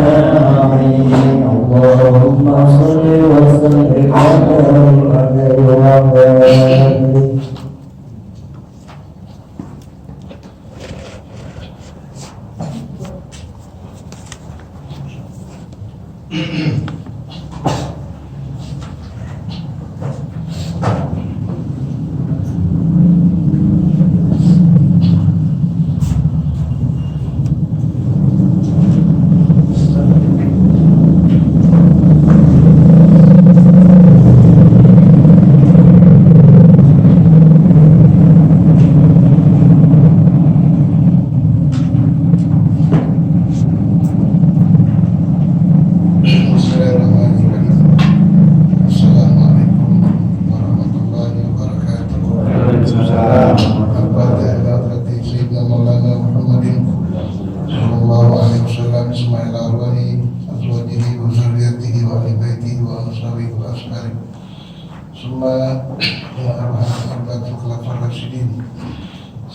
أجمعين اللهم صل وسلم عليه وعلى آله.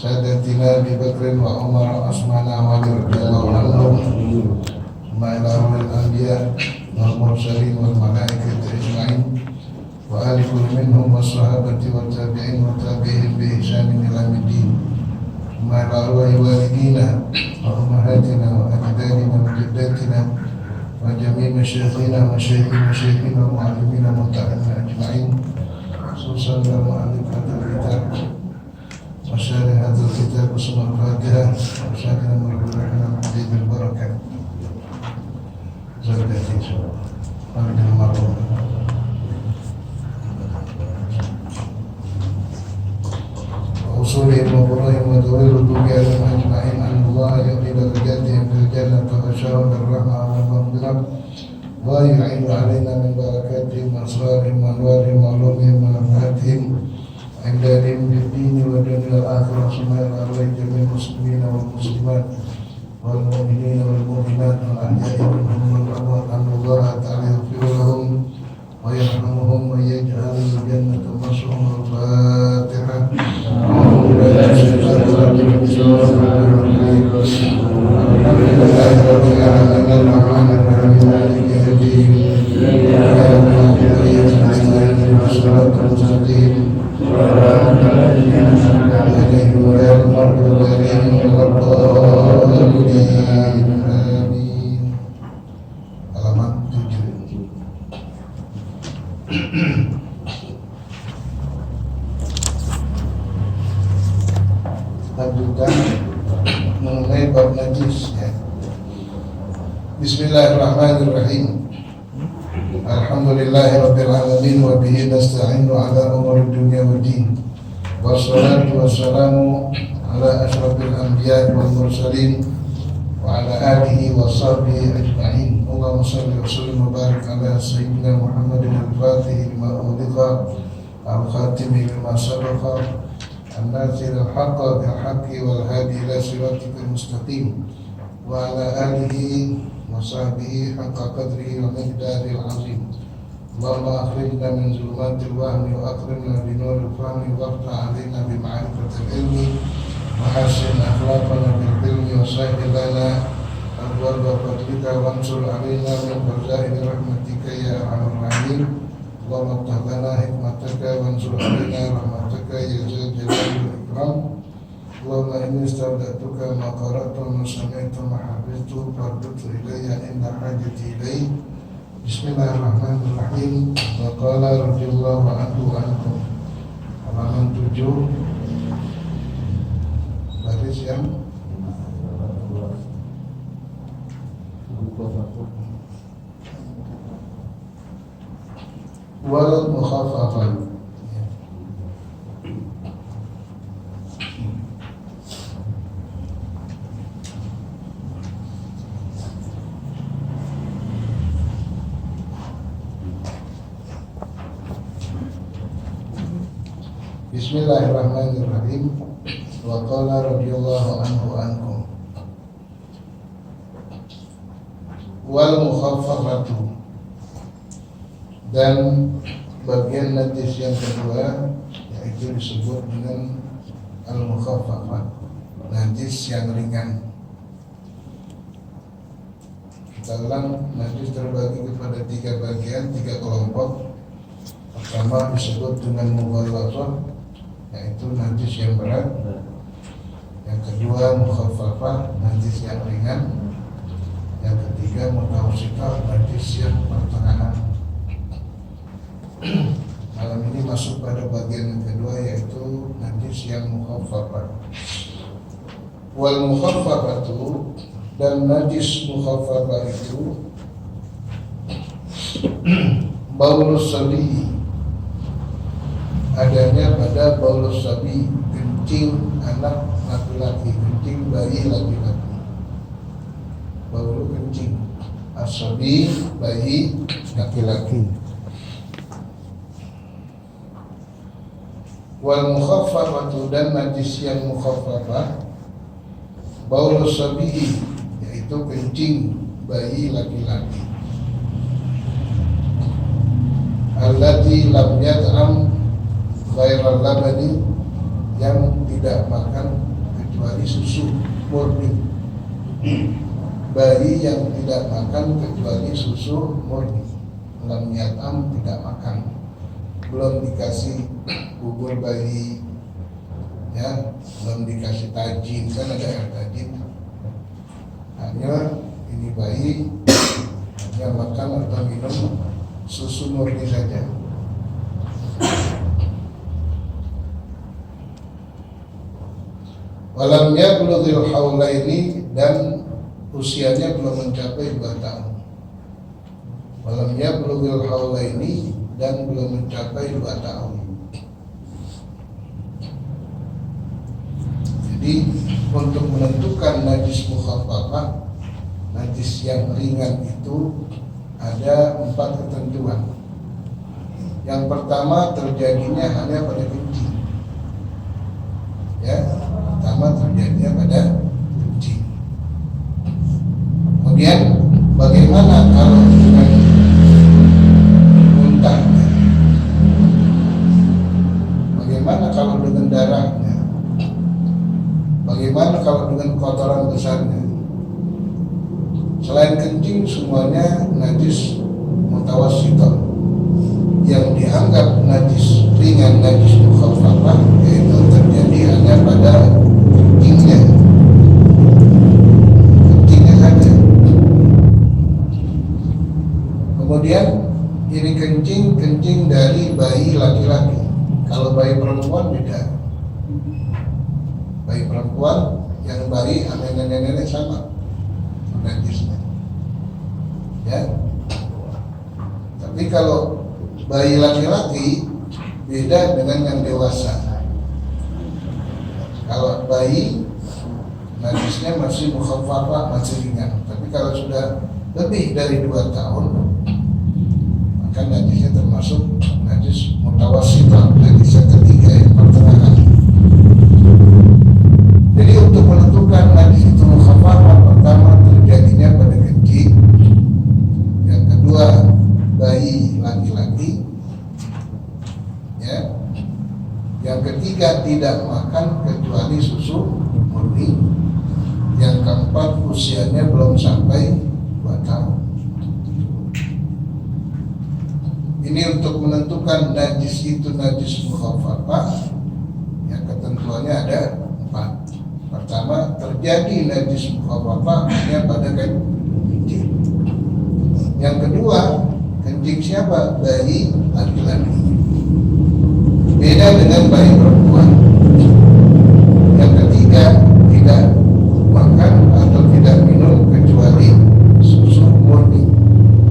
Sadatina Abi Bakrin wa Umar Asmana wa Ali radhiyallahu anhum ma'ila ulil anbiya wal mursalin wal malaikati ajma'in wa ali kulli minhum was sahabati wat tabi'in wa tabi'in bi ihsanin ila yaumid ma'ila arwahi walidina wa ummahatina wa ajdadina wa jaddatina wa jami' masyayikhina wa masyayikhina wa mu'allimina muta'allimina ajma'in khususan wa mu'allifatul kitab وشارع هذا الكتاب وسمى الفاتحة وشاكرا ورحمنا حبيب البركة زوجتي أرجو المرحوم وأصولهم وفروعهم ودوير الدنيا أجمعين أن الله يؤتي درجاتهم في الجنة وبشرهم بالرحمة والمغفرة ويعين علينا من بركاتهم وأسرارهم وأنوارهم وعلومهم ونفحاتهم عندهم بالدين والدنيا الآخرة ثم إلى أرواح جميع المسلمين والمسلمات والمؤمنين والمؤمنات والأحياء منهم والأموات أن الله تعالى يغفر لهم ويرحمهم ويجعل الجنة مسهم. الفاتحة. الحمد لله رب العالمين الرحمن الرحيم مالك يوم الدين إياك نعبد وإياك نستعين اهدنا الصراط المستقيم صراط الذين أنعمت عليهم غير المغضوب عليهم ولا الضالين. آمين. Halaman 7. Lanjutkan mengenai bab najis ya. Bismillahirrahmanirrahim. Alhamdulillahirabbil alamin wa bihi nasta'inu ala umuri dunya waddin. Wassalatu wassalamu ala asyrafil anbiya'i wal mursalin wa ala alihi wa sahbihi ajma'in. Allahumma shalli wa sallim wa barik ala sayyidina Muhammadin al-Fatih lima ughliqa al-khatimi lima sabaqa an-nasir al-haqqa bil haqqi wal hadi ila siratikal mustaqim wa ala alihi wa sahbihi haqqa qadrihi wa miqdaril azim. Allahumma akhrijna min zulumatil wahmi wa akrimna bi nuril fahmi waftah alaina bi ma'rifatil ilmi wa hassin akhlaqana bil hilmi wa sahhil lana abwaaba fadlika wansur alaina min fazaili rahmatika ya arhamar rahimin. Allahumma iftah lana hikmataka wansur alaina rahmataka ya zal jalali wal ikram. Allahumma inni istawda'tuka ma qara'tu wa sami'tu ma hafiztu fardudhu ilayya inda hajati ilayhi. Bismillahirrahmanirrahim. Wa qala radhiyallahu anhu ankum. Halaman 7 baris yang wal mukhaffafah. Bismillahirrahmanirrahim. Wa qala radhiyallahu anhu ankum. Wal mukhaffafatu, dan bagian najis yang kedua yaitu disebut dengan al-mukhaffafah, najis yang ringan. Kita ulang, najis terbagi kepada 3 bagian, 3 kelompok. Pertama disebut dengan mughalladhah, yaitu najis yang berat. Yang kedua mukhaffafah, najis yang ringan. Yang ketiga mutawassithah, najis yang pertengahan. Malam ini masuk pada bagian yang kedua, yaitu najis yang mukhaffafah. Wal mukhaffafatu, dan najis mukhaffafah itu baulus sabi, adanya pada baulus sabi, kencing anak laki-laki, kencing bayi laki-laki. Baulu kencing, asabi bayi laki-laki. Wal mukhaffafatu, dan najis yang mukhaffafah baulus sabi, yaitu kencing bayi laki-laki. Allati lam yat'am ghairal labani, yang tidak makan kecuali susu murni. Bayi yang tidak makan kecuali susu murni. Lam yat'am, tidak makan, belum dikasih bubur bayi, ya, belum dikasih tajin, kan ada air tajin. Hanya ini bayi hanya makan atau minum susu murni saja. Walam yablughil haulaini, dan usianya belum mencapai 2 tahun. Walam yablughil haulaini, dan belum mencapai 2 tahun. Jadi untuk menentukan najis mukhaffafah, najis yang ringan itu ada 4 ketentuan. Yang pertama, terjadinya hanya pada kencing. Ya, pertama terjadinya pada kencing. Kemudian bagaimana kalau dengan muntahnya? Bagaimana kalau dengan darahnya? Bagaimana kalau dengan kotoran besarnya? Selain kencing, semuanya najis mutawassithah. Yang dianggap najis ringan, najis mukhaffafah, yaitu terjadi hanya pada kencingnya. Kencingnya saja. Kemudian ini kencing dari bayi laki-laki. Kalau bayi perempuan beda. Bayi perempuan yang bayi sama nenek-nenek sama najisnya, ya. Tapi kalau bayi laki-laki beda dengan yang dewasa. Kalau bayi najisnya masih mukhaffafah, masih ringan. Tapi kalau sudah lebih dari 2 tahun, maka najisnya termasuk najis mutawassithah, najis yang ketiga, yang pertengahan. Jadi untuk menentukan najis itu mukhaffafah, pertama terjadinya pada kencing, yang kedua bayi laki-laki, ya, yang ketiga tidak makan kecuali susu murni, yang keempat usianya belum sampai 2 tahun. Ini untuk menentukan najis itu najis mukhaffafah, yang ketentuannya ada 4. Pertama, terjadi najis mukhaffafah hanya pada kencing. Yang kedua, kencing siapa? Bayi laki-laki. Beda dengan bayi perempuan. Yang ketiga, tidak makan atau tidak minum kecuali susu murni.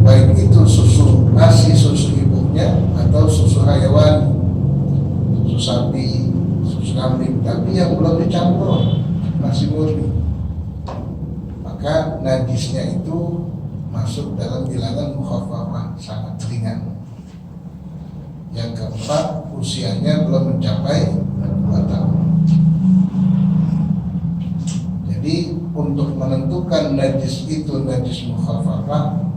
Baik itu susu ASI, susu ibunya, atau susu hayawani, susu sapi, susu kambing, tapi yang belum dicampur, masih murni, maka najisnya itu masuk dalam bilangan mukhaffafah, sangat ringan. Yang keempat, usianya belum mencapai 2 tahun. Jadi untuk menentukan najis itu najis mukhaffafah,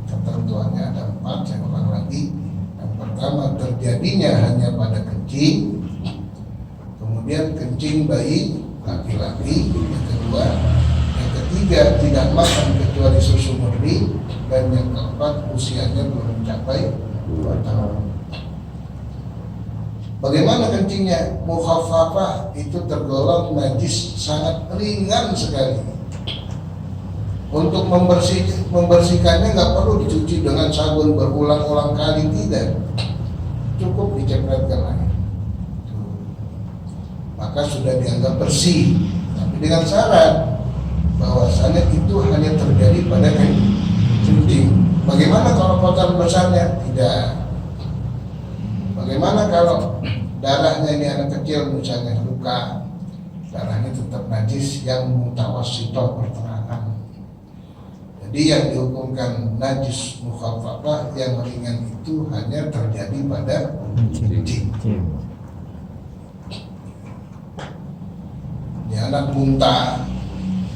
ketentuannya ada 4. Saya ulang lagi. Yang pertama, terjadinya hanya pada kencing. Kemudian kencing bayi laki-laki. Yang kedua, yang ketiga tidak makan kecuali susu murni. terjadi, dan yang keempat usianya belum mencapai 2 tahun. Bagaimana kencingnya? Mukhaffafah itu tergolong najis sangat ringan sekali. Untuk membersihkannya nggak perlu dicuci dengan sabun berulang-ulang kali, tidak. Cukup dicepratkan air, maka sudah dianggap bersih. Tapi dengan syarat bahwasanya itu hanya terjadi pada kencing. Bagaimana kalau kotoran besarnya? Tidak. Bagaimana kalau darahnya, ini anak kecil misalnya luka, darahnya tetap najis yang mutawassithah pertengahan. Jadi yang dihukumkan najis mukhaffafah yang ringan itu hanya terjadi pada kencing. Ini anak muntah.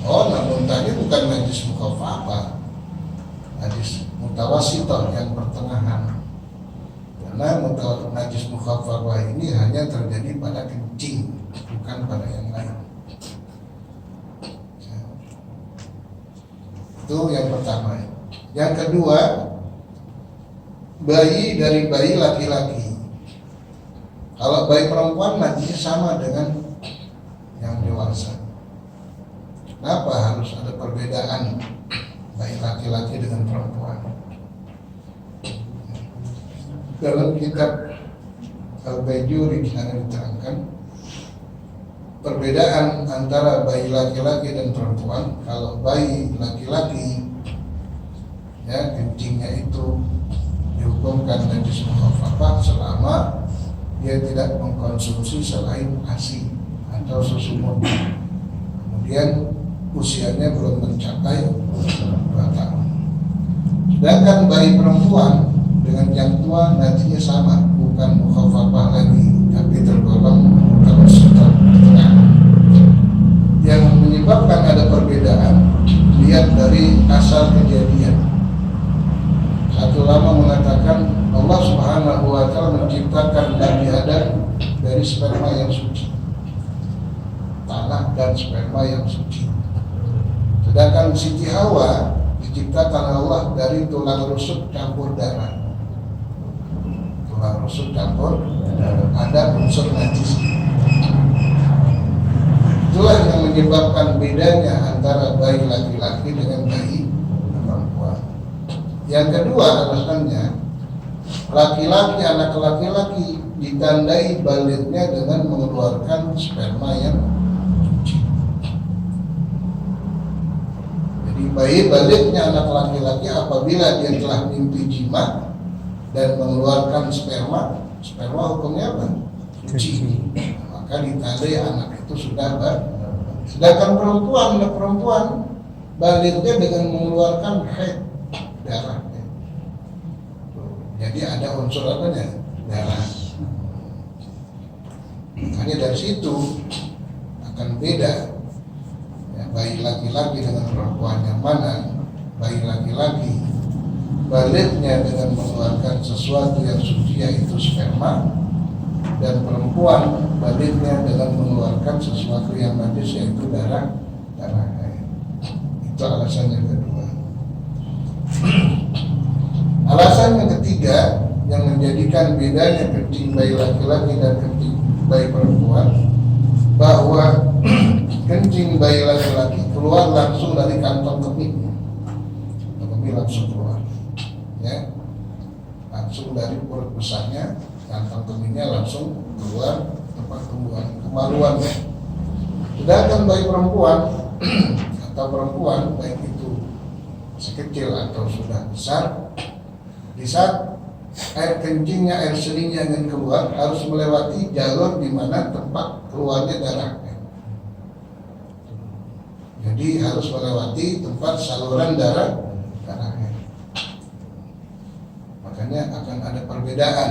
Oh, anak muntahnya bukan najis mukhaffafah, najis mutawassithah yang pertengahan. Karena najis mukhaffafah ini hanya terjadi pada kencing, bukan pada yang lain. Itu yang pertama. Yang kedua, bayi dari bayi laki-laki. Kalau bayi perempuan najisnya sama dengan yang dewasa. Kenapa harus ada perbedaan bayi laki-laki dengan perempuan? Dalam kitab Al-Bajuri di sana diterangkan perbedaan antara bayi laki-laki dan perempuan. Kalau bayi laki-laki, ya, kencingnya itu dihukumkan najis mukhaffafah selama dia tidak mengkonsumsi selain ASI atau susu murni. Kemudian usianya belum mencapai 2 tahun. Sedangkan bayi perempuan dengan yang tua najisnya sama, bukan mukhaffafah lagi, tapi tergolong mutawassithah. Yang menyebabkan ada perbedaan lihat dari asal kejadian. Satu ulama mengatakan Allah Subhanahu wa ta'ala menciptakan Nabi Adam dari sperma yang suci, tanah dan sperma yang suci. Sedangkan Siti Hawa diciptakan Allah dari tulang rusuk campur darah. Tulang rusuk campur darah, ada unsur najis. Itulah yang menyebabkan bedanya antara bayi laki-laki dengan bayi perempuan. Yang kedua alasannya, laki-laki, anak laki-laki ditandai balignya dengan mengeluarkan sperma yang suci. Jadi bayi balignya anak laki-laki apabila dia telah mimpi jima dan mengeluarkan sperma. Sperma hukumnya apa? Suci. Maka ditandai anak itu sudah sedangkan perempuan balignya dengan mengeluarkan haid, darahnya. Jadi ada unsur apanya? Darah. Makanya dari situ akan beda, ya, bayi laki-laki dengan perempuan yang mana bayi laki-laki balignya dengan mengeluarkan sesuatu yang suci yaitu sperma, dan perempuan balignya dengan mengeluarkan sesuatu yang najis yaitu darah haid. Itu alasan yang kedua. Alasan yang ketiga yang menjadikan bedanya kencing bayi laki-laki dan kencing bayi perempuan, bahwa kencing bayi laki-laki keluar langsung dari kantong kemihnya. Kemih langsung keluar, ya, langsung dari perut besarnya, kantong kemihnya langsung keluar tempat tumbuhan kemaluannya. Sedangkan bayi perempuan atau perempuan, baik itu sekecil atau sudah besar, di saat air kencingnya, air seningnya ingin keluar, harus melewati jalur di mana tempat keluarnya darahnya. Jadi harus melewati tempat saluran darahnya. Makanya akan ada perbedaan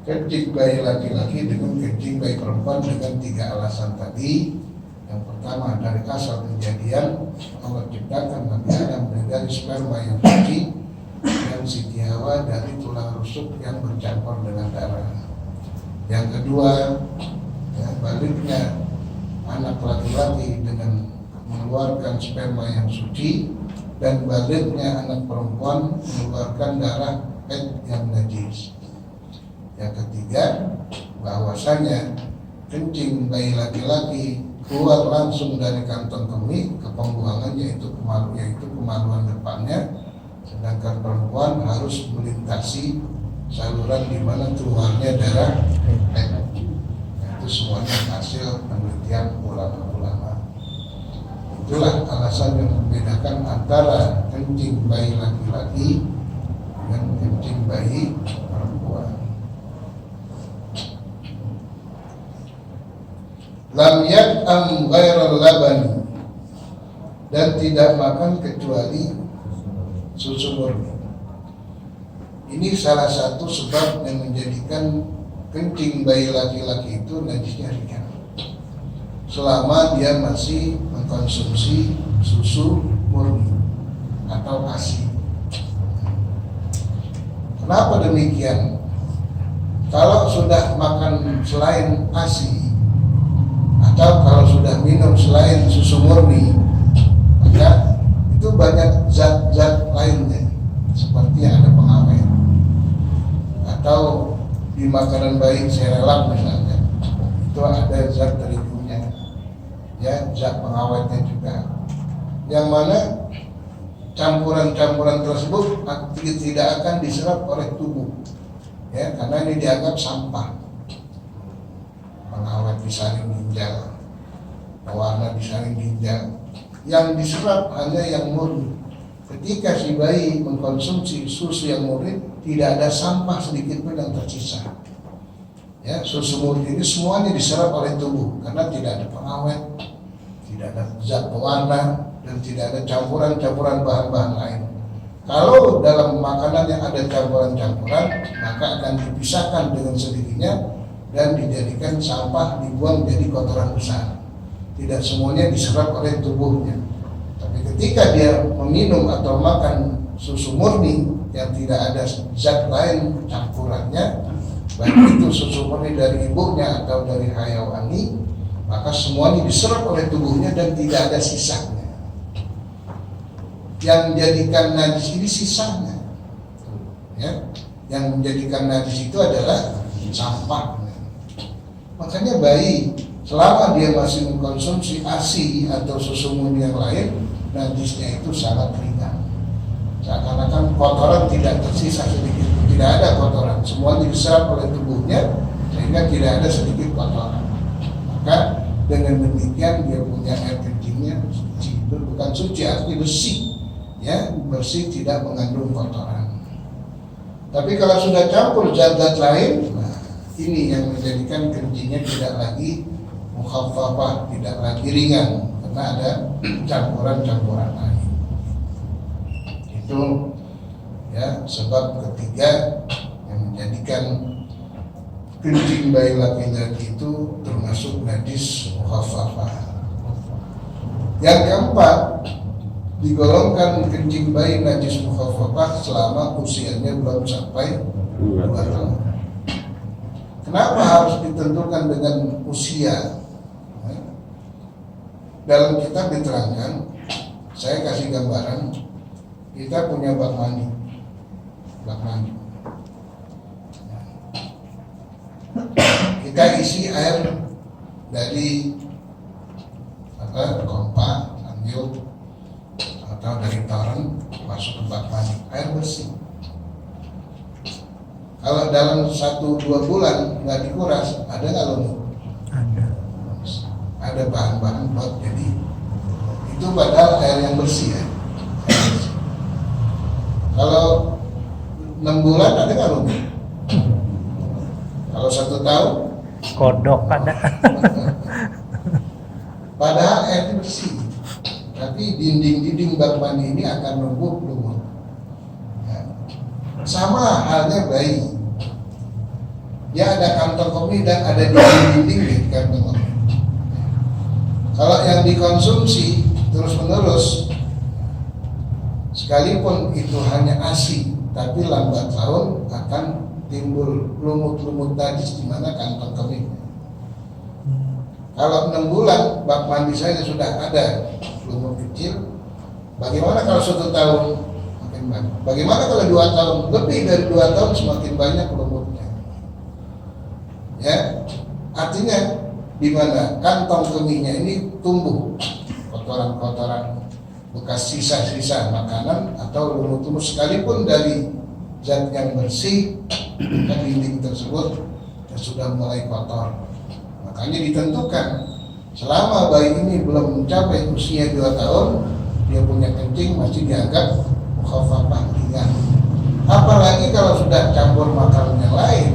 kencing bayi laki-laki dengan kencing bayi perempuan dengan 3 alasan tadi. Yang pertama, dari asal kejadian Allah ciptakan Nabi Adam dari sperma yang suci, dan Siti Hawa dari tulang rusuk yang bercampur dengan darah. Yang kedua, ya, baliknya anak laki-laki dengan mengeluarkan sperma yang suci, dan balignya anak perempuan mengeluarkan darah haid yang najis. Yang ketiga, bahwasanya kencing bayi laki-laki keluar langsung dari kantong kemih ke pembuangan yaitu kemaluan depannya, sedangkan perempuan harus melintasi saluran di mana keluarnya darah haid. Itu semuanya hasil penelitian ulama-ulama. Itulah alasan yang membedakan antara kencing bayi laki-laki dengan kencing bayi perempuan. Lam yat'am ghairal labani, dan tidak makan kecuali susu murni. Ini salah satu sebab yang menjadikan kencing bayi laki-laki itu najisnya ringan, selama dia masih mengkonsumsi susu murni atau ASI. Kenapa demikian? Kalau sudah makan selain ASI atau kalau sudah minum selain susu murni, maka itu banyak zat-zat lainnya, seperti yang ada pengawet atau di makanan bayi serelak misalnya, itu ada zat terigunya, ya, zat pengawetnya juga, yang mana campuran-campuran tersebut tidak akan diserap oleh tubuh, ya, karena ini dianggap sampah. Pengawet disaring ginjal, pewarna disaring ginjal, yang diserap hanya yang murni. Ketika si bayi mengkonsumsi susu yang murni, tidak ada sampah sedikit pun yang tersisa. Ya, susu murni ini semuanya diserap oleh tubuh karena tidak ada pengawet, tidak ada zat pewarna, dan tidak ada campuran-campuran bahan-bahan lain. Kalau dalam makanan yang ada campuran-campuran, maka akan dipisahkan dengan sendirinya dan dijadikan sampah, dibuang jadi kotoran besar. Tidak semuanya diserap oleh tubuhnya. Tapi ketika dia meminum atau makan susu murni yang tidak ada zat lain campurannya, baik itu susu murni dari ibunya atau dari hayawani, maka semuanya diserap oleh tubuhnya dan tidak ada sisanya. Yang menjadikan najis ini sisanya, ya, yang menjadikan najis itu adalah sampah. Makanya bayi selama dia masih mengkonsumsi ASI atau susu murni yang lain, najisnya itu sangat ringan. Seakan-akan kotoran tidak tersisa sedikit, tidak ada kotoran, semuanya diserap oleh tubuhnya sehingga tidak ada sedikit kotoran. Maka dengan demikian dia punya air kencingnya suci, bukan suci artinya bersih, ya, bersih, tidak mengandung kotoran. Tapi kalau sudah campur zat-zat lain, nah, ini yang menjadikan kencingnya tidak lagi mukhaffafah, tidak lagi ringan karena ada campuran-campuran lain. Itu, ya, sebab ketiga yang menjadikan kencing bayi laki-laki itu termasuk najis mukhaffafah. Yang keempat, digolongkan kencing bayi najis mukhaffafah selama usianya belum sampai 2 tahun. Kenapa harus ditentukan dengan usia? Dalam kitab diterangkan, saya kasih gambaran, kita punya bak mandi. Kita isi air dari pompa, tanggul, atau dari toren masuk ke bak mandi, air bersih. Kalau dalam 1-2 bulan nggak dikuras, ada nggak lumut? Ada bahan-bahan buat jadi itu padahal air yang bersih, ya. Kalau 6 bulan ada nggak lumut? Kalau 1 tahun kodok ada. Padahal airnya bersih, tapi dinding-dinding bak mandi ini akan numbuh lumut. Ya. Sama halnya bayi, dia ada kantong kemih dan ada dinding-dinding di kantong kemih. Kalau yang dikonsumsi terus-menerus, sekalipun itu hanya ASI, tapi lambat laun akan timbul lumut-lumut najis di mana kantong kemihnya. Kalau 6 bulan bak mandi saya sudah ada lumut kecil, Bagaimana kalau 1 tahun? Makin banyak. Bagaimana kalau 2 tahun? Lebih dari 2 tahun semakin banyak lumutnya. Ya, artinya di mana kantong kemihnya ini tumbuh kotoran-kotoran bekas sisa-sisa makanan atau lumut-lumut sekalipun dari zat yang bersih, kan dinding tersebut sudah mulai kotor. Makanya ditentukan selama bayi ini belum mencapai usia 2 tahun, dia punya kencing masih dianggap mukhafafah ringan. Apalagi kalau sudah campur makanan yang lain,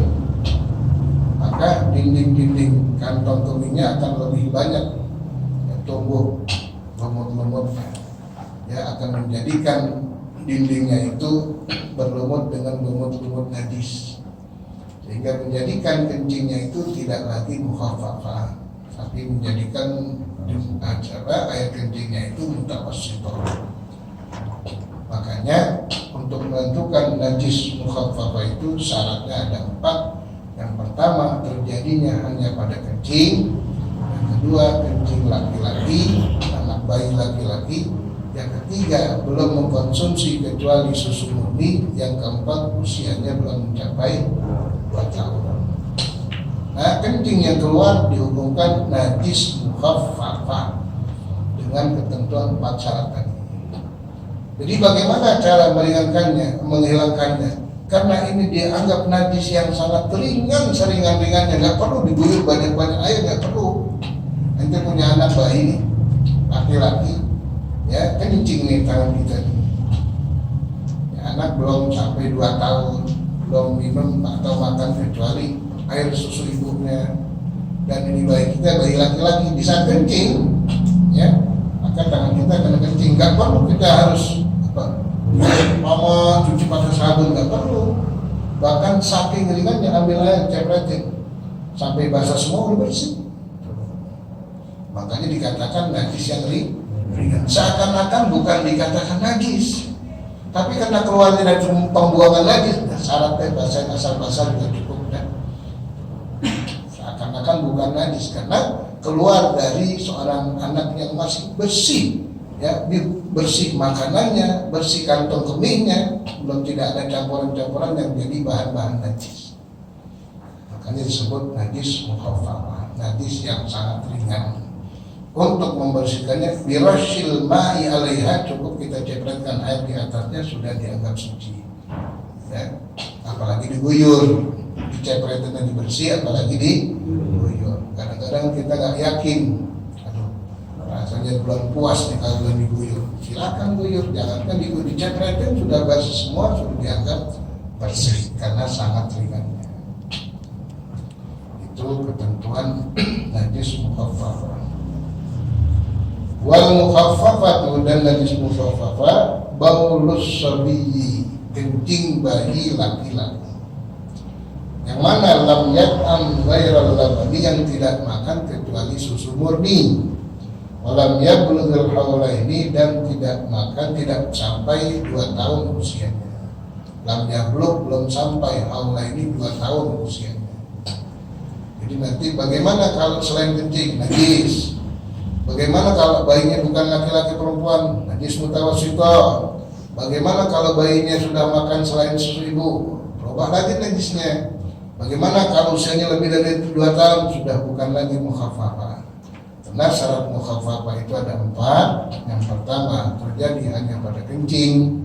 maka dinding-dinding kantong kemihnya akan lebih banyak tumbuh lumut-lumutnya, ya akan menjadikan dindingnya itu berlumut dengan lumut-lumut najis, sehingga menjadikan kencingnya itu tidak lagi mukhafafah, tapi menjadikan air kencingnya itu mutawassithah. Makanya untuk menentukan najis mukhafafah itu syaratnya ada 4. Yang pertama, terjadinya hanya pada kencing. Yang kedua, kencing laki-laki, anak bayi laki-laki. Yang ketiga, belum mengkonsumsi kecuali susu murni. Yang keempat, usianya belum mencapai 2 tahun. Nah, kencing yang keluar dihukumkan najis mukhaffafah dengan ketentuan 4 syarat tadi. Jadi bagaimana cara meringankannya, menghilangkannya? Karena ini dianggap najis yang sangat ringan, seringan-ringannya, nggak perlu diguyur banyak-banyak air, nggak perlu. Ente punya anak bayi nih, laki-laki, ya kencing nih tangan kita nih. Ya, anak belum sampai 2 tahun, belum minum atau makan kecuali air susu ibunya. Dan ini bayi kita, bayi laki-laki, bisa kencing, ya maka tangan kita kena kencing. Nggak perlu kita harus mama cuci pakai sabun, nggak perlu. Bahkan saking ringannya ambil air cepretin sampai basah semua udah bersih. Makanya dikatakan najis yang ringan. Seakan-akan bukan dikatakan najis, tapi karena keluarnya dari pembuangan najis, syaratnya basahin asal basah juga cukup. Seakan-akan bukan najis karena keluar dari seorang anak yang masih bersih. Ya, bersih makanannya, bersih kantong kemihnya, belum tidak ada campuran-campuran yang menjadi bahan-bahan najis. Makanya disebut najis mukhaffafah, najis yang sangat ringan. Untuk membersihkannya, birashil ma'i 'alaiha, cukup kita cepretkan air di atasnya sudah dianggap suci. Ya, apalagi diguyur, dicepretin dan dibersih, apalagi diguyur. Kadang-kadang kita nggak yakin. Rasanya belum puas nih kalau belum diguyur, silakan guyur, jangankan diguyur, dicepretin sudah basah semua, sudah dianggap bersih karena sangat ringannya. Itu ketentuan najis mukhaffafah. Wal mukhaffafatu, dan najis mukhaffafah baulus sabiyyi, kencing bayi laki-laki. Yang mana lam yat'am ghairal labani, yang tidak makan kecuali susu murni. Walam yablughul haulaini, dan tidak makan, tidak sampai 2 tahun usianya. Lam yablugh, belum sampai, haulaini 2 tahun usianya. Jadi nanti bagaimana kalau selain kencing najis? Bagaimana kalau bayinya bukan laki-laki perempuan, najis mutawassithah? Bagaimana kalau bayinya sudah makan selain susu ibu? Berubah lagi najisnya. Bagaimana kalau usianya lebih dari 2 tahun, sudah bukan lagi mukhaffafah? Nah, syarat mukhaffafah itu ada 4. Yang pertama, terjadi hanya pada kencing.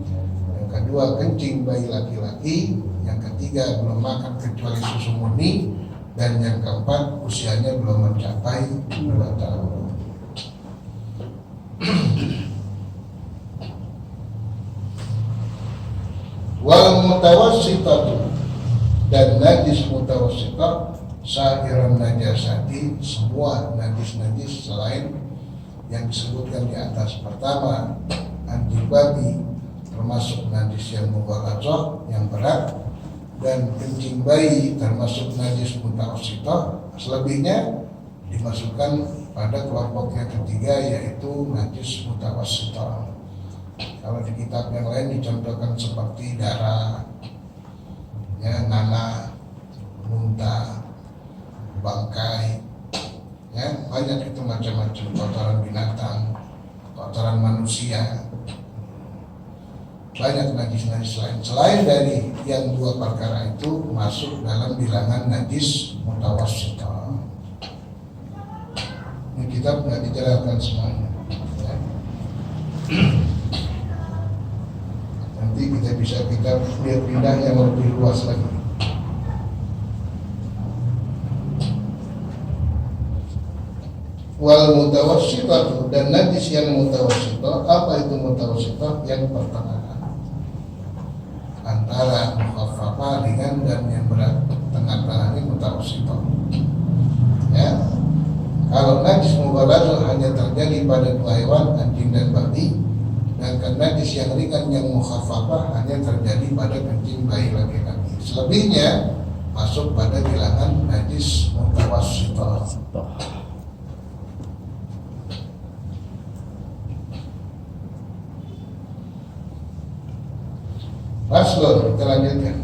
Yang kedua, kencing bayi laki-laki. Yang ketiga, belum makan kecuali susu murni. Dan yang keempat, usianya belum mencapai 2 tahun. Wal mutawassithatu, dan najis mutawassithah sa'iran najasati, semua najis-najis selain yang disebutkan di atas. Pertama, anjing babi, termasuk najis yang mughallathah, yang berat, dan kencing bayi termasuk najis mutawassithah. Selebihnya dimasukkan pada kelompok yang ketiga, yaitu najis mutawassithah. Kalau di kitab yang lain dicontohkan seperti darah, ya, nanah, muntah, bangkai, ya banyak itu macam-macam, kotoran binatang, kotoran manusia, banyak najis-najis lain selain dari yang dua perkara itu masuk dalam bilangan najis mutawassithah. Ini kitab nggak dijelaskan semuanya. Ya. Nanti kita bisa lihat pindah yang lebih luas lagi. Wal mutawassithah, dan najis yang mutawassithah, apa itu mutawassithah? Yang pertengahan antara mukhaffafah ringan dan yang berat, tengah-tengah ini mutawassithah. Ya, kalau najis mughalladh hanya terjadi pada dua hewan, anjing dan babi, dan najis yang ringan yang mukhaffafah hanya terjadi pada kencing bayi laki-laki. Selebihnya masuk pada bilangan najis mutawassithah. Faslun, kita lanjutkan.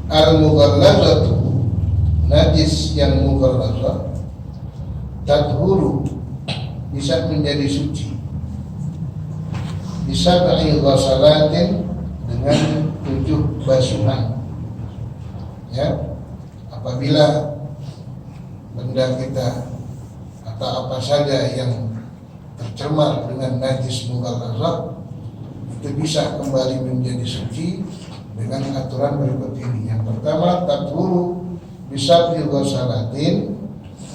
Al-mughalladzatu, najis yang mughalladzah, tadhuru, bisa menjadi suci, bisa ba'il ghasalatin, dengan 7 basuhan. Ya, apabila benda kita atau apa saja yang tercemar dengan najis mughalladzah itu bisa kembali menjadi suci dengan aturan berikut ini. Yang pertama, tathuru bisa ghasalatin,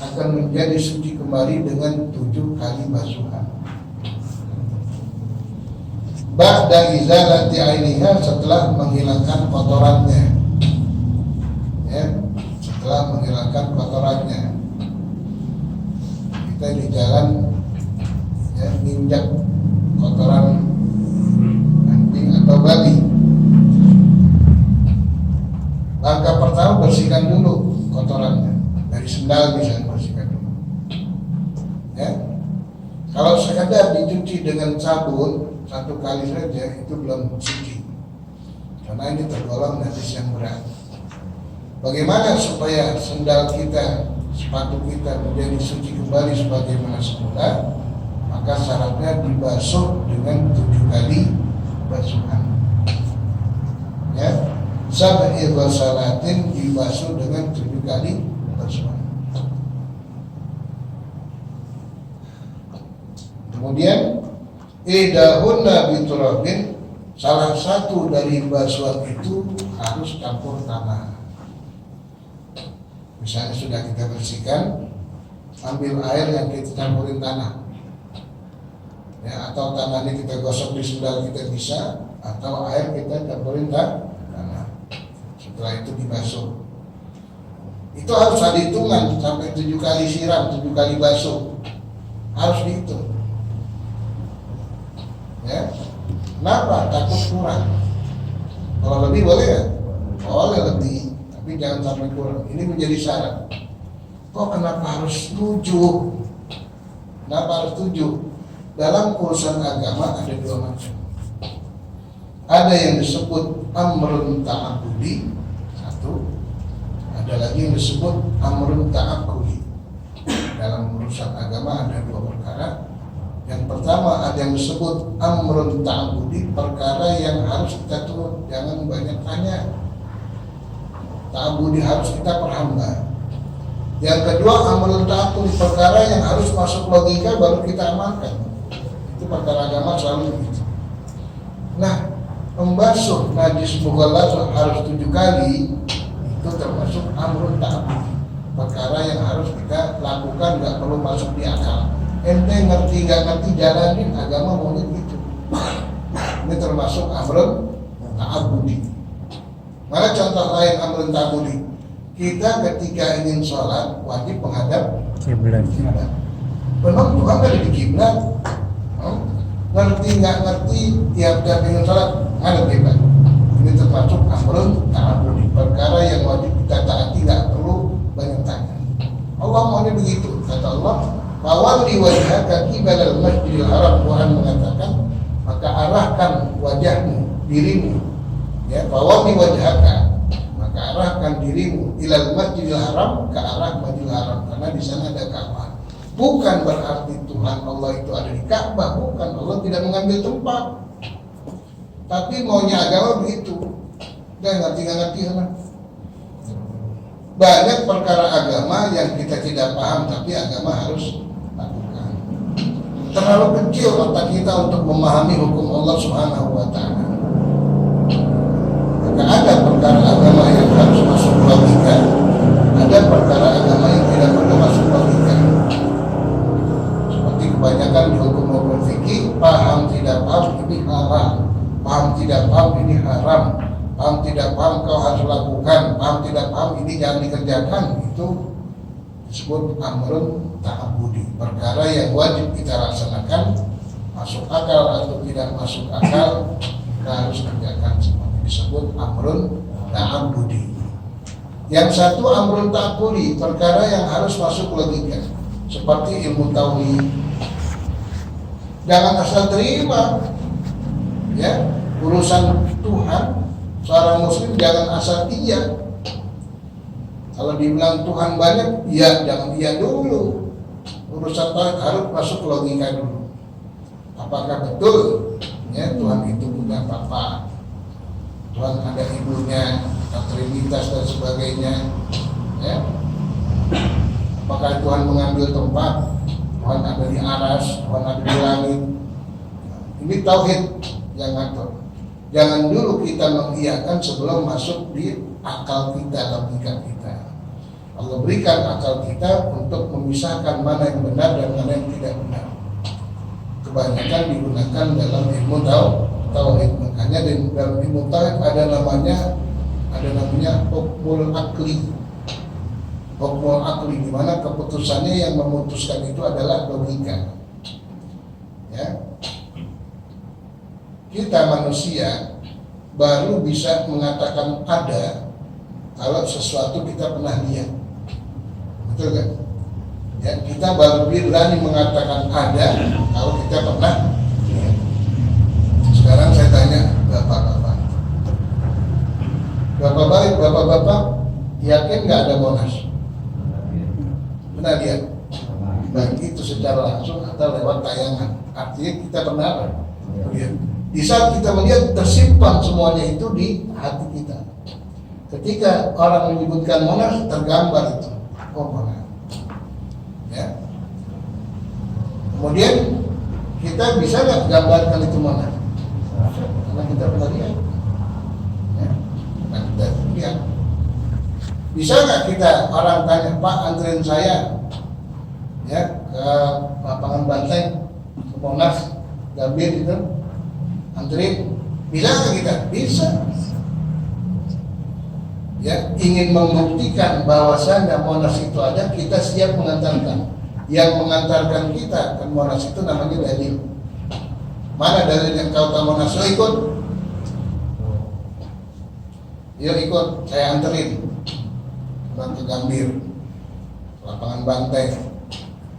akan menjadi suci kembali dengan 7 kali basuhan. Ba'da izalati ainiha, setelah menghilangkan kotorannya. Ya, setelah menghilangkan kotorannya. Kita di jalan ya, nginjak kotoran atau babi, langkah pertama bersihkan dulu kotorannya, dari sendal bisa bersihkan dulu. Ya, kalau sekadar dicuci dengan sabun 1 kali saja itu belum suci, karena ini tergolong najis yang berat. Bagaimana supaya sendal kita, sepatu kita menjadi suci kembali sebagaimana semula? Maka syaratnya dibasuh dengan 7 kali basuhan. Ya, sab'i ghasalatin, dibasuh dengan 7 kali basuhan. Kemudian idahunna biturabin, salah satu dari basuhan itu harus campur tanah. Misalnya sudah kita bersihkan, ambil air yang kita campurin tanah. Ya, atau tanahnya kita gosok di sendal kita bisa, atau air kita campurin tanah. Setelah itu dibasuh. Itu harus ada hitungan, sampai 7 kali siram, 7 kali basuh, harus dihitung. Ya, kenapa? Takut kurang. Kalau lebih boleh ya, boleh lebih, tapi jangan sampai kurang. Ini menjadi syarat. Kok kenapa harus 7? Kenapa harus 7? Dalam urusan agama ada 2 macam. Ada yang disebut amrun ta'abbudi, 1. Ada lagi yang disebut amrun ta'akkudi. Dalam urusan agama ada 2 perkara. Yang pertama ada yang disebut amrun ta'abbudi, perkara yang harus kita turut, jangan banyak tanya. Ta'abbudi harus kita perhamba. Yang kedua amrun ta'akkudi, perkara yang harus masuk logika baru kita amalkan. Itu perkara agama selalu begitu. Nah, membasuh najis mughalladzah harus 7 kali, itu termasuk amrun ta'abbudi, perkara yang harus kita lakukan, nggak perlu masuk di akal. Ente ngerti nggak ngerti, jalanin, agama maunya gitu. Ini termasuk amrun ta'abbudi. Mana contoh lain amrun ta'abbudi? Kita ketika ingin sholat wajib menghadap kiblat. Memang Tuhan ada di kiblat. Ngerti nggak ngerti, tiap ingin sholat ngadep kiblat. Ini termasuk amrun ta'abbudi, perkara yang wajib kita taati, nggak perlu banyak tanya. Allah maunya begitu. Kata Allah, fawalli wajhaka qibalal masjidil haram. Tuhan mengatakan, maka arahkan wajahmu, dirimu, ya, fawalli wajhaka, maka arahkan dirimu ilal masjidil haram, ke arah Masjidil Haram, karena di sana ada Ka'bah. Bukan berarti Tuhan Allah itu ada di Ka'bah, bukan. Allah tidak mengambil tempat. Tapi maunya agama begitu. Udah ngerti sana. Banyak perkara agama yang kita tidak paham, tapi agama harus lakukan. Terlalu kecil otak kita untuk memahami hukum Allah Subhanahu wa Ta'ala. Maka ada perkara agama yang harus masuk logika, ada perkara agama yang tidak perlu masuk logika. Seperti kebanyakan di hukum-hukum fikih, paham tidak paham ini haram, paham tidak paham ini haram, paham tidak paham kau harus lakukan, paham tidak paham ini jangan dikerjakan. Itu disebut amrun ta'abbudi, perkara yang wajib kita laksanakan, masuk akal atau tidak masuk akal kita harus kerjakan semua. Disebut amrun ta'abbudi. Yang satu amrun ta'abbudi, perkara yang harus masuk logika, seperti ilmu tauhid. Jangan asal terima, ya, urusan Tuhan. Seorang muslim jangan asal iya. Kalau dibilang Tuhan banyak, ya jangan iya dulu. Urusan Tuhan harus masuk logika dulu. Apakah betul ya Tuhan itu punya bapak, Tuhan ada ibunya, trinitas dan sebagainya, ya? Apakah Tuhan mengambil tempat, Tuhan ada di aras, Tuhan ada di langit? Ini tauhid yang ngatur. Jangan dulu kita mengiyakan sebelum masuk di akal kita, logika kita. Allah berikan akal kita untuk memisahkan mana yang benar dan mana yang tidak benar. Kebanyakan digunakan dalam ilmu tauhid. Makanya dalam ilmu tauhid ada namanya hukmul akli. Hukmul akli, di mana keputusannya yang memutuskan itu adalah logika. Ya. Kita manusia baru bisa mengatakan ada kalau sesuatu kita pernah lihat. Betul kan? Ya, kita baru berani mengatakan ada kalau kita pernah lihat. Sekarang saya tanya bapak-bapak, bapak-bapak yakin nggak ada Monas? Pernah lihat? Baik itu secara langsung atau lewat tayangan. Artinya kita pernah lihat. Di saat kita melihat, tersimpan semuanya itu di hati kita. Ketika orang menyebutkan Monas, tergambar itu. Oh, Monas. Ya. Kemudian kita bisa nggak gambarkan itu Monas? Karena kita pernah lihat. Ya. Nah, kita lihat. Bisa nggak kita orang tanya, Pak, anterin saya ya ke lapangan Banteng, ke Monas, Gambir itu, anterin, bisa nggak kita? Bisa. Ya, ingin membuktikan bahwasannya Monas itu ada, kita siap mengantarkan. Yang mengantarkan kita ke Monas itu namanya dalil. Mana dalil yang kau tahu Monas? So, ikut. Yuk ikut, saya anterin ke Gambir, lapangan Banteng.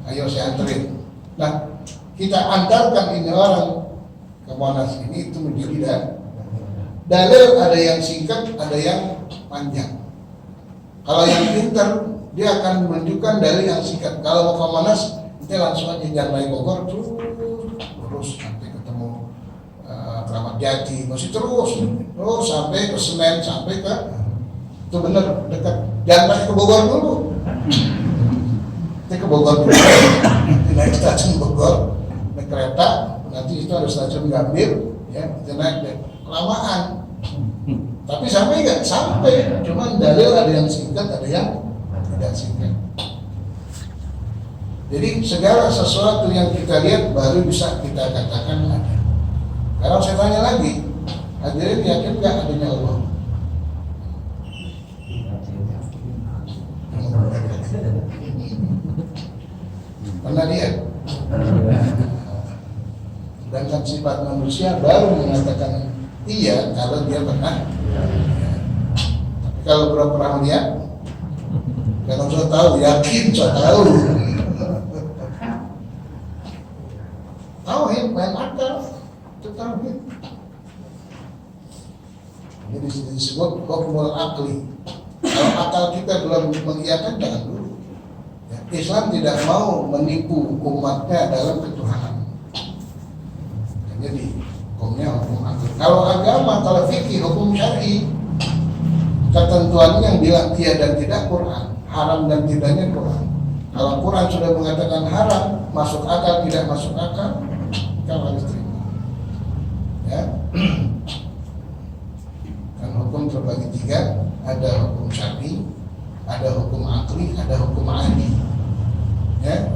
Ayo saya anterin. Nah, kita antarkan ini orang ke Monas ini, itu menjadi dalil. Ada yang singkat, ada yang panjang. Kalau yang pintar, dia akan menunjukkan dalil yang singkat. Kalau mau ke Monas, kita langsung aja jalan dari Bogor terus sampai ketemu Kramat Jati, masih terus sampai ke Senen, sampai ke itu benar dekat. Jangan pakai ke Bogor dulu. Kita ke Bogor dulu, naik stasiun Bogor, naik kereta, nanti itu ada stasiun Gambir, ya kita naik deh, kelamaan. Tapi sampai nggak sampai, cuman dalil ada yang singkat, ada yang tidak singkat. Jadi segala sesuatu yang kita lihat baru bisa kita katakan ada. Kalau saya tanya lagi, hadirin yakin nggak adanya Allah? Pernah lihat? Sedangkan sifat manusia baru mengatakan iya kalau dia pernah. Tapi kalau pernah lihat, kalau saya tahu, yakin saya tahu. Tauhid main akal, itu tauhid. Jadi disebut hukmul akli. Kalau akal kita belum mengiyakan, jangan dulu. Islam tidak mau menipu umatnya dalam ketuhanan. Jadi hukumnya hukum akli. Kalau agama, kalau fikih, hukum syar'i, ketentuannya yang bilang iya dan tidak Quran, haram dan tidaknya Quran. Kalau Quran sudah mengatakan haram, masuk akal tidak masuk akal, kita harus terima. Ya. Kan hukum terbagi tiga, ada hukum syar'i, ada hukum akli, ada hukum adi. Ya.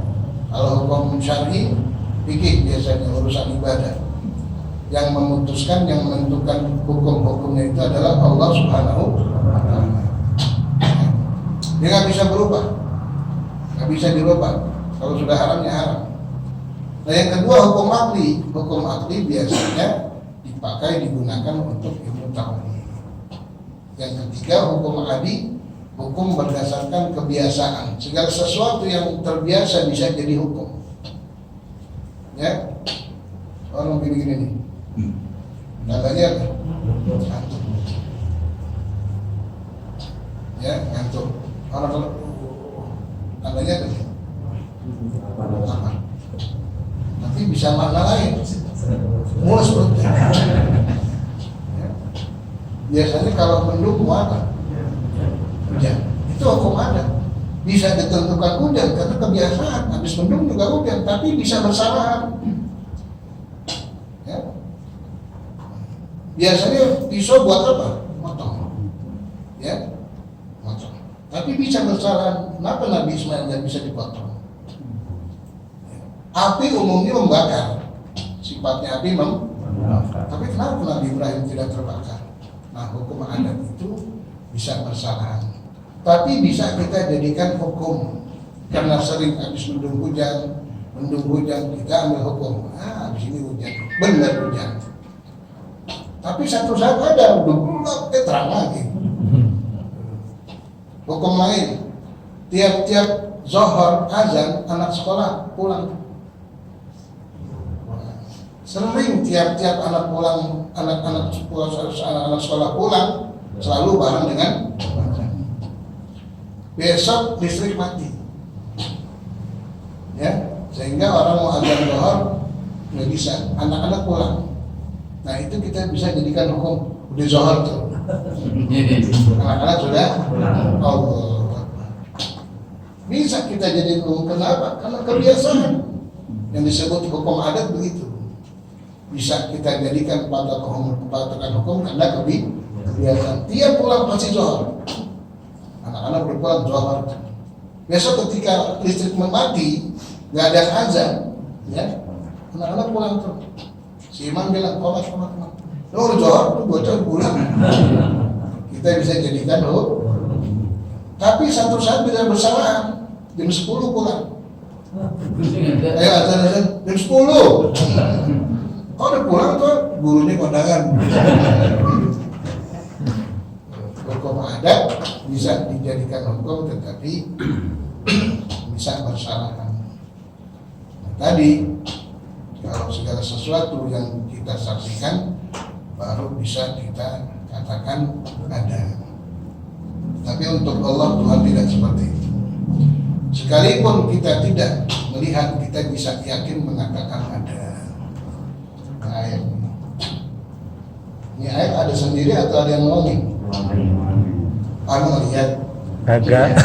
Kalau hukum syar'i, fikih biasanya urusan ibadah. Yang memutuskan, yang menentukan hukum-hukumnya itu adalah Allah Subhanahu wa Ta'ala. Dia nggak bisa berubah, nggak bisa dirubah. Kalau sudah haramnya haram. Nah yang kedua hukum akli biasanya dipakai digunakan untuk ilmu tauhid. Yang ketiga hukum adi, hukum berdasarkan kebiasaan. Segala sesuatu yang terbiasa bisa jadi hukum. Ya, orang gini-gini nih. Tandanya ngantuk. Ya, ngantuk. Orang kalau tandanya apa? Tapi bisa makna lain. Mules perutnya. Ya. Biasanya kalau mendung apa? Hujan. Itu hukum ada. Bisa ditentukan hujan karena kebiasaan. Habis mendung juga hujan, tapi bisa bersamaan. Biasanya pisau buat apa? Motong. Ya, motong. Tapi bisa bersalahan. Kenapa Nabi Ismail nggak bisa dipotong? Ya. Api umumnya membakar. Sifatnya api membakar. Tapi kenapa Nabi Ibrahim tidak terbakar? Nah, hukum adat itu bisa bersalahan. Tapi bisa kita jadikan hukum. Karena sering habis mendung hujan kita ambil hukum. Habis ini hujan, benar hujan. Tapi satu saat ada udah gelap, terang lagi. Hukum lain, tiap-tiap zuhur azan anak sekolah pulang. Sering tiap-tiap anak-anak sekolah pulang selalu bareng dengan azan. Besok listrik mati, ya sehingga orang mau azan zuhur nggak bisa, anak-anak pulang. Nah itu kita bisa jadikan hukum di zuhur tuh. Anak-anak sudah Allah. Bisa kita jadikan hukum. Kenapa? Karena kebiasaan. Yang disebut hukum adat begitu. Bisa kita jadikan patokan hukum karena kebiasaan. Tiap pulang pasti zuhur. Anak-anak berpulang zuhur. Besok ketika listrik mati, nggak ada azan, ya anak-anak pulang tuh. Si imam bilang, komat. Lo zuhur, tuh bocor pulang. Kita bisa jadikan tapi satu saat bisa bersamaan. Jam 10 pulang. Ayo azan jam 10. Kau udah pulang tuh, gurunya kondangan. Hukum adat bisa dijadikan hukum, tetapi bisa bersalahan. Tadi kalau segala sesuatu yang kita saksikan baru bisa kita katakan ada. Tapi untuk Allah Tuhan tidak seperti itu. Sekalipun kita tidak melihat, kita bisa yakin mengatakan ada. Nah, ayat ini ayat ada sendiri atau ada yang nolongin? Lihat. Agak.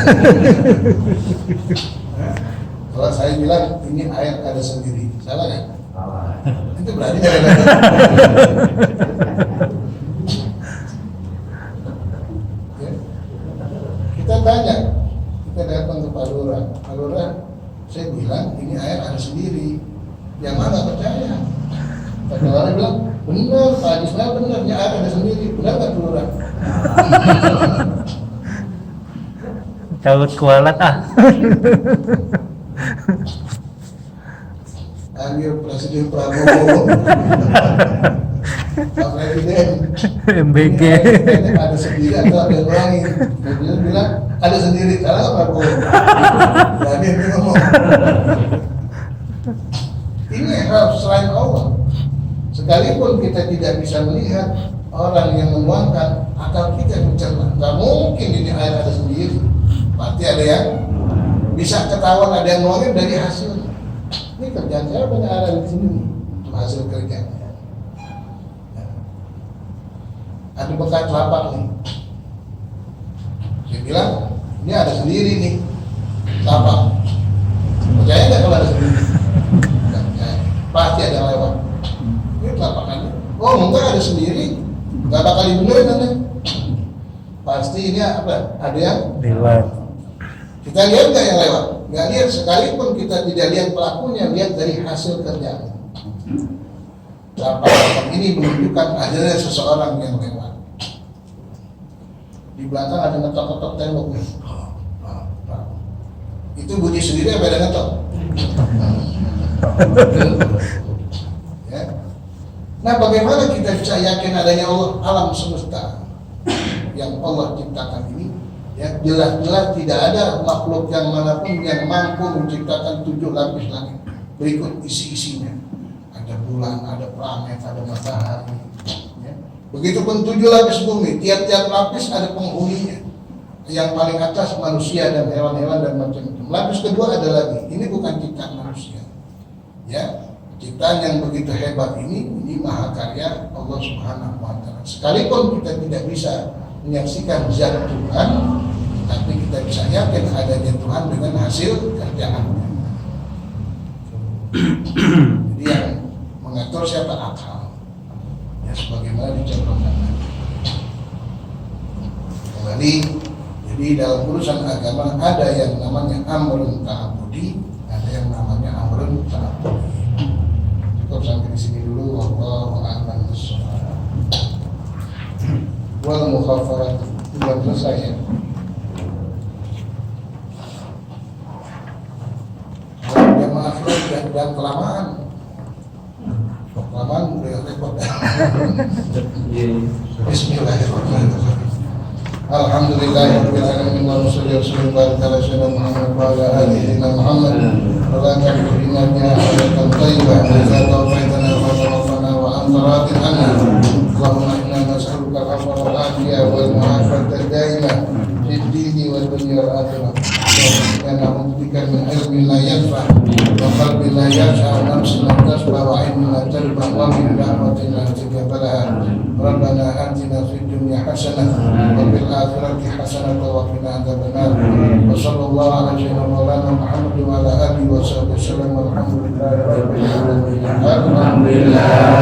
Kalau saya bilang ini ayat ada sendiri, salah kan? Itu berarti ada. Ya. Kita tanya, kita datang ke Pak Lurah, saya bilang ini ayat ada sendiri, yang mana percaya? Pak Lurah bilang benar, Pak Ismail benar, ini ayat ada sendiri, benar Pak Lurah? Takut kualat Panggil Presiden Prabowo, Pak Presiden, MBG. Ada sendiri atau ada yang lain? Presiden bilang ada sendiri, salah nggak Prabowo? Jadi dia ngomong ini hal selain Allah. Sekalipun kita tidak bisa melihat, orang yang menuangkan akal kita mencerna, nggak mungkin ini ayat ada sendiri. Pasti ada yang bisa ketahuan, ada yang nuangin dari hasil. Ini kerjaan saya banyak ada di sini untuk hasil kerjanya. ada bekas telapak nih. Saya bilang, ini ada sendiri nih telapak. Percaya nggak kalau ada sendiri? Nggak percaya. Pasti ada yang lewat. Ini telapakannya. Oh, mungkin ada sendiri. Nggak bakal dibenerin nanti. Pasti ini apa? Ada yang lewat. kita lihat nggak yang lewat? Nggak lihat, sekalipun kita tidak lihat pelakunya, lihat dari hasil kerjaan. Telapak ini menunjukkan adanya seseorang yang lewat. Di belakang ada ngetok-ngetok tembok nih. Itu bunyi sendiri apa ada ngetok? Ya. Nah, bagaimana kita bisa yakin adanya Allah alam semesta yang Allah ciptakan ini? Ya, jelas-jelas tidak ada makhluk yang manapun yang mampu menciptakan 7 lapis langit. Berikut isi-isinya. Ada bulan, ada planet, ada matahari. Ya. Begitupun 7 lapis bumi, tiap-tiap lapis ada penghuninya. Yang paling atas manusia dan hewan-hewan dan macam-macam. Lapis kedua ada lagi. Ini bukan ciptaan manusia. Ya, ciptaan yang begitu hebat ini mahakarya Allah Subhanahu wa taala. Sekalipun kita tidak bisa menyaksikan zat Tuhan, tapi kita bisa yakin adanya Tuhan dengan hasil kerjaannya. Jadi yang mengatur siapa? Akal. Ya, sebagaimana dicontohkan. Kembali, jadi dalam urusan agama ada yang namanya amrun ta'abudi, ada yang namanya amrun ta'abudi. Cukup sampai di sini dulu. Wallahu a'lam bishawab. Wal mukhafarat sudah selesai ya. Ya maaf dan kelamaan udah repot. Bismillahirrahmanirrahim. Alhamdulillahirabbil alamin wa sallallahu alaihi wa sallam Muhammad wa ala alihi Muhammad wa la ta'budu illa Allah tayyibah wa tawfaitana wa tawaffana wa anta radin anna. Allahumma inna nas'aluka al-'afwa wal 'afiyah wal mu'afata ad-daimah fid dini wad dunya wal akhirah. Wa na'udzubika min ilmin la yanfa' wa qalbin la yakhsha wa nafsin la tasba wa 'ilmin la tarba wa min da'watin la taqabbalaha. Rabbana atina fid dunya hasanah wa fil akhirati hasanah wa qina adzabannar. Wa sallallahu ala sayyidina maulana Muhammad wa ala alihi wa sahbihi wasallam. Walhamdulillahi rabbil alamin. Alhamdulillah.